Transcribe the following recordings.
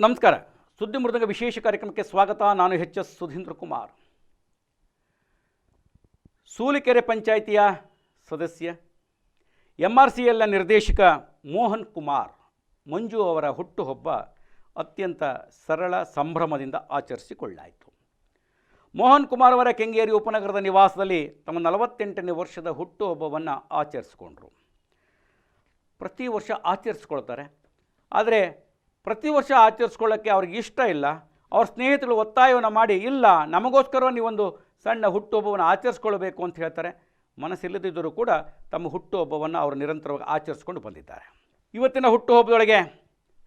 ನಮಸ್ಕಾರ. ಸುದ್ದಿ ಮೃದಂಗ ವಿಶೇಷ ಕಾರ್ಯಕ್ರಮಕ್ಕೆ ಸ್ವಾಗತ. ನಾನು ಎಚ್.ಎಸ್. ಸುಧೀಂದ್ರ ಕುಮಾರ್. ಸೂಲಿಕೆರೆ ಪಂಚಾಯಿತಿಯ ಸದಸ್ಯ MRCLನ ನಿರ್ದೇಶಕ ಮೋಹನ್ ಕುಮಾರ್ ಮಂಜು ಅವರ ಹುಟ್ಟುಹಬ್ಬ ಅತ್ಯಂತ ಸರಳ ಸಂಭ್ರಮದಿಂದ ಆಚರಿಸಿಕೊಳ್ಳಾಯಿತು. ಮೋಹನ್ ಕುಮಾರ್ ಅವರ ಕೆಂಗೇರಿ ಉಪನಗರದ ನಿವಾಸದಲ್ಲಿ ತಮ್ಮ 48ನೇ ವರ್ಷದ ಹುಟ್ಟುಹಬ್ಬವನ್ನು ಆಚರಿಸಿಕೊಂಡ್ರು. ಪ್ರತಿ ವರ್ಷ ಆಚರಿಸ್ಕೊಳ್ತಾರೆ. ಆದರೆ ಪ್ರತಿ ವರ್ಷ ಆಚರಿಸ್ಕೊಳ್ಳೋಕ್ಕೆ ಅವ್ರಿಗೆ ಇಷ್ಟ ಇಲ್ಲ. ಅವ್ರ ಸ್ನೇಹಿತರು ಒತ್ತಾಯವನ್ನು ಮಾಡಿ, ಇಲ್ಲ ನಮಗೋಸ್ಕರ ನೀವೊಂದು ಸಣ್ಣ ಹುಟ್ಟುಹಬ್ಬವನ್ನು ಆಚರಿಸ್ಕೊಳ್ಬೇಕು ಅಂತ ಹೇಳ್ತಾರೆ. ಮನಸ್ಸಿಲ್ಲದಿದ್ದರೂ ಕೂಡ ತಮ್ಮ ಹುಟ್ಟುಹಬ್ಬವನ್ನು ಅವರು ನಿರಂತರವಾಗಿ ಆಚರಿಸ್ಕೊಂಡು ಬಂದಿದ್ದಾರೆ. ಇವತ್ತಿನ ಹುಟ್ಟುಹಬ್ಬದೊಳಗೆ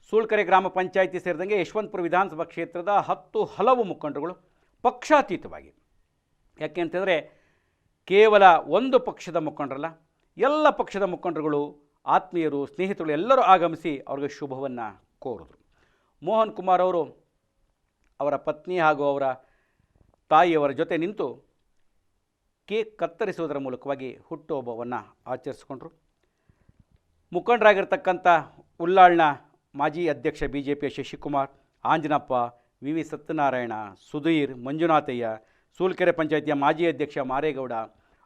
ಸೂಲ್ಕೆರೆ ಗ್ರಾಮ ಪಂಚಾಯಿತಿ ಸೇರಿದಂಗೆ ಯಶವಂತಪುರ ವಿಧಾನಸಭಾ ಕ್ಷೇತ್ರದ ಹಲವು ಮುಖಂಡರುಗಳು ಪಕ್ಷಾತೀತವಾಗಿ, ಯಾಕೆ ಅಂತಂದರೆ ಕೇವಲ ಒಂದು ಪಕ್ಷದ ಮುಖಂಡರಲ್ಲ, ಎಲ್ಲ ಪಕ್ಷದ ಮುಖಂಡರುಗಳು, ಆತ್ಮೀಯರು, ಸ್ನೇಹಿತರು ಎಲ್ಲರೂ ಆಗಮಿಸಿ ಅವ್ರಿಗೆ ಶುಭವನ್ನು ಕೋರಿದ್ರು. ಮೋಹನ್ ಕುಮಾರ್ ಅವರು ಅವರ ಪತ್ನಿ ಹಾಗೂ ಅವರ ತಾಯಿಯವರ ಜೊತೆ ನಿಂತು ಕೇಕ್ ಕತ್ತರಿಸುವುದರ ಮೂಲಕವಾಗಿ ಹುಟ್ಟುಹಬ್ಬವನ್ನು ಆಚರಿಸಿಕೊಂಡ್ರು. ಮುಖಂಡರಾಗಿರ್ತಕ್ಕಂಥ ಉಳ್ಳಾಳ್ನ ಮಾಜಿ ಅಧ್ಯಕ್ಷ BJP ಶಶಿಕುಮಾರ್, ಆಂಜನಪ್ಪ, VV ಸತ್ಯನಾರಾಯಣ, ಸುಧೀರ್, ಮಂಜುನಾಥಯ್ಯ, ಸೂಲ್ಕೆರೆ ಪಂಚಾಯಿತಿಯ ಮಾಜಿ ಅಧ್ಯಕ್ಷ ಮಾರೇಗೌಡ,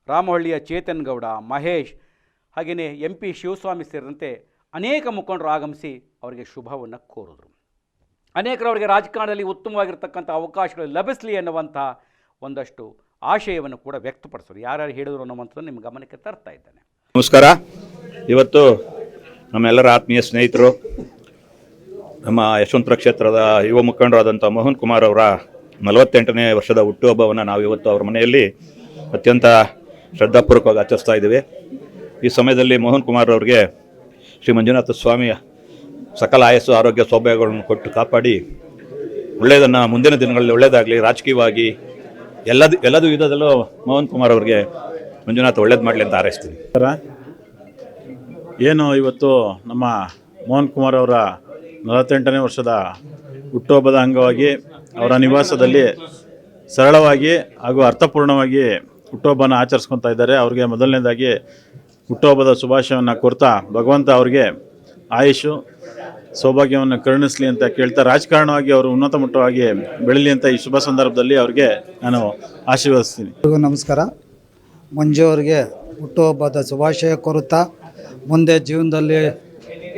ರಾಮಹಳ್ಳಿಯ ಚೇತನ್ ಗೌಡ, ಮಹೇಶ್, ಹಾಗೆಯೇ MP ಶಿವಸ್ವಾಮಿ ಸೇರಿದಂತೆ ಅನೇಕ ಮುಖಂಡರು ಆಗಮಿಸಿ ಅವರಿಗೆ ಶುಭವನ್ನು ಕೋರಿದ್ರು. ಅನೇಕರು ಅವರಿಗೆ ರಾಜಕಾರಣದಲ್ಲಿ ಉತ್ತಮವಾಗಿರ್ತಕ್ಕಂಥ ಅವಕಾಶಗಳು ಲಭಿಸಲಿ ಎನ್ನುವಂಥ ಒಂದಷ್ಟು ಆಶಯವನ್ನು ಕೂಡ ವ್ಯಕ್ತಪಡಿಸೋರು. ಯಾರ್ಯಾರು ಹೇಳಿದ್ರು ಅನ್ನುವಂಥದ್ದು ನಿಮ್ಮ ಗಮನಕ್ಕೆ ತರ್ತಾ ಇದ್ದೇನೆ. ನಮಸ್ಕಾರ. ಇವತ್ತು ನಮ್ಮೆಲ್ಲರ ಆತ್ಮೀಯ ಸ್ನೇಹಿತರು, ನಮ್ಮ ಯಶವಂತಪುರ ಕ್ಷೇತ್ರದ ಯುವ ಮುಖಂಡರಾದಂಥ ಮೋಹನ್ ಕುಮಾರ್ ಅವರ 48ನೇ ವರ್ಷದ ಹುಟ್ಟುಹಬ್ಬವನ್ನು ನಾವು ಇವತ್ತು ಅವರ ಮನೆಯಲ್ಲಿ ಅತ್ಯಂತ ಶ್ರದ್ಧಾಪೂರ್ವಕವಾಗಿ ಆಚರಿಸ್ತಾ ಇದ್ದೀವಿ. ಈ ಸಮಯದಲ್ಲಿ ಮೋಹನ್ ಕುಮಾರ್ ಅವರಿಗೆ ಶ್ರೀ ಮಂಜುನಾಥ ಸ್ವಾಮಿಯ ಸಕಲ ಆಯಸ್ಸು ಆರೋಗ್ಯ ಸೌಭಾಗ್ಯಗಳನ್ನು ಕೊಟ್ಟು ಕಾಪಾಡಿ ಒಳ್ಳೆಯದನ್ನು ಮುಂದಿನ ದಿನಗಳಲ್ಲಿ ಒಳ್ಳೆಯದಾಗಲಿ, ರಾಜಕೀಯವಾಗಿ ಎಲ್ಲದೂ ವಿಧದಲ್ಲೂ ಮೋಹನ್ ಕುಮಾರ್ ಅವರಿಗೆ ಮಂಜುನಾಥ ಒಳ್ಳೇದು ಮಾಡಲಿ ಅಂತ ಹಾರೈಸ್ತೀನಿ. ಏನು ಇವತ್ತು ನಮ್ಮ ಮೋಹನ್ ಕುಮಾರ್ ಅವರ 48ನೇ ವರ್ಷದ ಹುಟ್ಟುಹಬ್ಬದ ಅಂಗವಾಗಿ ಅವರ ನಿವಾಸದಲ್ಲಿ ಸರಳವಾಗಿ ಹಾಗೂ ಅರ್ಥಪೂರ್ಣವಾಗಿ ಹುಟ್ಟುಹಬ್ಬನ ಆಚರಿಸ್ಕೊತಾ ಇದ್ದಾರೆ. ಅವ್ರಿಗೆ ಮೊದಲನೇದಾಗಿ ಹುಟ್ಟುಹಬ್ಬದ ಶುಭಾಶಯವನ್ನು ಕೋರ್ತಾ ಭಗವಂತ ಅವ್ರಿಗೆ ಆಯುಷು ಸೌಭಾಗ್ಯವನ್ನು ಕರುಣಿಸಲಿ ಅಂತ ಕೇಳ್ತಾ, ರಾಜಕಾರಣವಾಗಿ ಅವರು ಉನ್ನತ ಮಟ್ಟವಾಗಿ ಬೆಳೀಲಿ ಅಂತ ಈ ಶುಭ ಸಂದರ್ಭದಲ್ಲಿ ಅವ್ರಿಗೆ ನಾನು ಆಶೀರ್ವದಿಸ್ತೀನಿ. ನಮಸ್ಕಾರ. ಮಂಜು ಅವರಿಗೆ ಹುಟ್ಟುಹಬ್ಬದ ಶುಭಾಶಯ ಕೋರುತ್ತಾ ಮುಂದೆ ಜೀವನದಲ್ಲಿ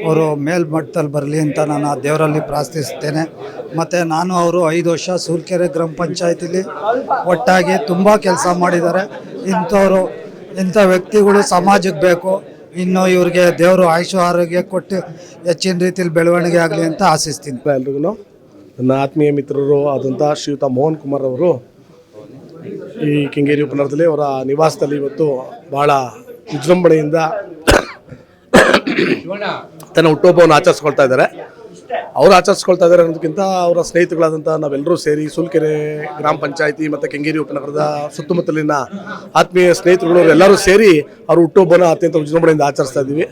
ಅವರು ಮೇಲ್ಮಟ್ಟದಲ್ಲಿ ಬರಲಿ ಅಂತ ನಾನು ಆ ದೇವರಲ್ಲಿ ಪ್ರಾರ್ಥಿಸ್ತೇನೆ. ಮತ್ತು ನಾನು ಅವರು 5 ವರ್ಷ ಸೂಲ್ಕೆರೆ ಗ್ರಾಮ ಪಂಚಾಯತಿಲಿ ಒಟ್ಟಾಗಿ ತುಂಬ ಕೆಲಸ ಮಾಡಿದ್ದಾರೆ. ಇಂಥ ವ್ಯಕ್ತಿಗಳು ಸಮಾಜಕ್ಕೆ ಬೇಕು. ಇನ್ನು ಇವ್ರಿಗೆ ದೇವರು ಆಯುಷ ಆರೋಗ್ಯ ಕೊಟ್ಟು ಹೆಚ್ಚಿನ ರೀತಿಯಲ್ಲಿ ಬೆಳವಣಿಗೆ ಆಗಲಿ ಅಂತ ಆಶಿಸ್ತೀನಿ. ಎಲ್ರಿಗೂ ನನ್ನ ಆತ್ಮೀಯ ಮಿತ್ರರು ಆದಂಥ ಶ್ರೀಯುತ ಮೋಹನ್ ಕುಮಾರ್ ಅವರು ಈ ಕೆಂಗೇರಿ ಉಪನಗರದಲ್ಲಿ ಅವರ ನಿವಾಸದಲ್ಲಿ ಇವತ್ತು ಭಾಳ ವಿಜೃಂಭಣೆಯಿಂದ ತನ್ನ ಹುಟ್ಟುಹಬ್ಬವನ್ನು ಆಚರಿಸ್ಕೊಳ್ತಾ ಇದ್ದಾರೆ. ಅವರು ಆಚರಿಸ್ಕೊಳ್ತಾ ಇದ್ದಾರೆ ಅನ್ನೋದಕ್ಕಿಂತ ಅವರ ಸ್ನೇಹಿತರುಗಳಾದಂಥ ನಾವೆಲ್ಲರೂ ಸೇರಿ ಸೂಲ್ಕೆರೆ ಗ್ರಾಮ ಪಂಚಾಯಿತಿ ಮತ್ತು ಕೆಂಗೇರಿ ಉಪನಗರದ ಸುತ್ತಮುತ್ತಲಿನ ಆತ್ಮೀಯ ಸ್ನೇಹಿತರುಗಳು ಎಲ್ಲರೂ ಸೇರಿ ಅವ್ರ ಹುಟ್ಟುಹಬ್ಬನ ಅತ್ಯಂತ ವಿಜೃಂಭಣೆಯಿಂದ ಆಚರಿಸ್ತಾ ಇದ್ದೀವಿ.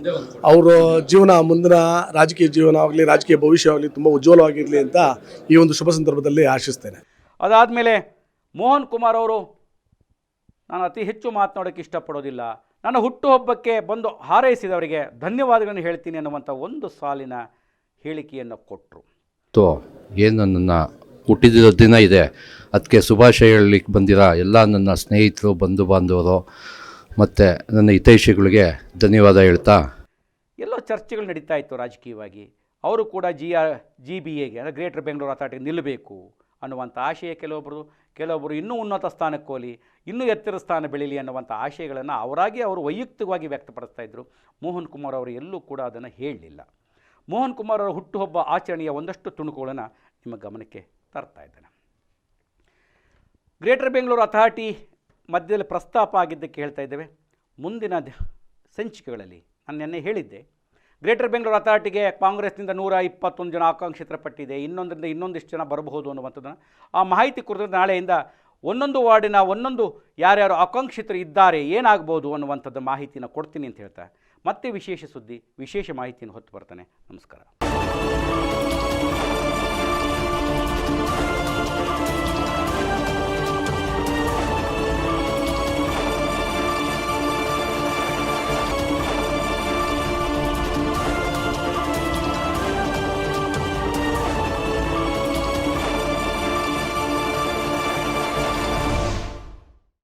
ಅವರ ಜೀವನ, ಮುಂದಿನ ರಾಜಕೀಯ ಜೀವನ ಆಗಲಿ, ರಾಜಕೀಯ ಭವಿಷ್ಯವಾಗಲಿ ತುಂಬ ಉಜ್ವಲವಾಗಿರಲಿ ಅಂತ ಈ ಒಂದು ಶುಭ ಸಂದರ್ಭದಲ್ಲಿ ಆಶಿಸ್ತೇನೆ. ಅದಾದಮೇಲೆ ಮೋಹನ್ ಕುಮಾರ್ ಅವರು, ನಾನು ಅತಿ ಹೆಚ್ಚು ಮಾತನಾಡೋಕ್ಕೆ ಇಷ್ಟಪಡೋದಿಲ್ಲ, ನನ್ನ ಹುಟ್ಟುಹಬ್ಬಕ್ಕೆ ಬಂದು ಹಾರೈಸಿದವರಿಗೆ ಧನ್ಯವಾದಗಳನ್ನು ಹೇಳ್ತೀನಿ ಅನ್ನುವಂಥ ಒಂದು ಸಾಲಿನ ಹೇಳಿಕೆಯನ್ನು ಕೊಟ್ಟರು. ಏನು ನನ್ನ ಹುಟ್ಟಿದ ದಿನ ಇದೆ, ಅದಕ್ಕೆ ಶುಭಾಶಯ ಹೇಳಲಿಕ್ಕೆ ಬಂದಿರೋ ಎಲ್ಲ ನನ್ನ ಸ್ನೇಹಿತರು, ಬಂಧು ಬಾಂಧವರು ಮತ್ತು ನನ್ನ ಹಿತೈಷಿಗಳಿಗೆ ಧನ್ಯವಾದ ಹೇಳ್ತಾ, ಎಲ್ಲೋ ಚರ್ಚೆಗಳು ನಡೀತಾ ಇತ್ತು ರಾಜಕೀಯವಾಗಿ. ಅವರು ಕೂಡ GBAಗೆ ಅಂದರೆ ಗ್ರೇಟರ್ ಬೆಂಗಳೂರು ಅಥಾರಿಟಿಗೆ ನಿಲ್ಲಬೇಕು ಅನ್ನುವಂಥ ಆಶಯ ಕೆಲವೊಬ್ಬರು ಇನ್ನೂ ಉನ್ನತ ಸ್ಥಾನಕ್ಕೆ ಹೋಗಲಿ, ಇನ್ನೂ ಎತ್ತರ ಸ್ಥಾನ ಬೆಳೀಲಿ ಅನ್ನುವಂಥ ಆಶಯಗಳನ್ನು ಅವರು ವೈಯಕ್ತಿಕವಾಗಿ ವ್ಯಕ್ತಪಡಿಸ್ತಾ ಇದ್ದರು. ಮೋಹನ್ ಕುಮಾರ್ ಅವರು ಎಲ್ಲೂ ಕೂಡ ಅದನ್ನು ಹೇಳಲಿಲ್ಲ. ಮೋಹನ್ ಕುಮಾರ್ ಅವರ ಹುಟ್ಟುಹಬ್ಬ ಆಚರಣೆಯ ಒಂದಷ್ಟು ತುಣುಕುಗಳನ್ನು ನಿಮ್ಮ ಗಮನಕ್ಕೆ ತರ್ತಾ ಇದ್ದೇನೆ. ಗ್ರೇಟರ್ ಬೆಂಗಳೂರು ಅಥಾರಿಟಿ ಮಧ್ಯದಲ್ಲಿ ಪ್ರಸ್ತಾಪ ಆಗಿದ್ದಕ್ಕೆ ಹೇಳ್ತಾ ಇದ್ದೇವೆ. ಮುಂದಿನ ಸಂಚಿಕೆಗಳಲ್ಲಿ ನಾನು ನಿನ್ನೆ ಹೇಳಿದ್ದೆ, ಗ್ರೇಟರ್ ಬೆಂಗಳೂರು ಅಥಾರಿಟಿಗೆ ಕಾಂಗ್ರೆಸ್ನಿಂದ 121 ಜನ ಆಕಾಂಕ್ಷಿತರ ಪಟ್ಟಿದೆ, ಇನ್ನೊಂದರಿಂದ ಇನ್ನೊಂದಿಷ್ಟು ಜನ ಬರಬಹುದು ಅನ್ನುವಂಥದ್ದನ್ನು ಆ ಮಾಹಿತಿ ಕುರಿತು ನಾಳೆಯಿಂದ ಒಂದೊಂದು ವಾರ್ಡಿನ ಒಂದೊಂದು ಯಾರ್ಯಾರು ಆಕಾಂಕ್ಷಿತರು ಇದ್ದಾರೆ, ಏನಾಗ್ಬೋದು ಅನ್ನುವಂಥದ್ದು ಮಾಹಿತಿನ ಕೊಡ್ತೀನಿ ಅಂತ ಹೇಳ್ತಾ ಮತ್ತೆ ವಿಶೇಷ ಸುದ್ದಿ, ವಿಶೇಷ ಮಾಹಿತಿಯನ್ನು ಹೊತ್ತು ಬರ್ತಾನೆ. ನಮಸ್ಕಾರ.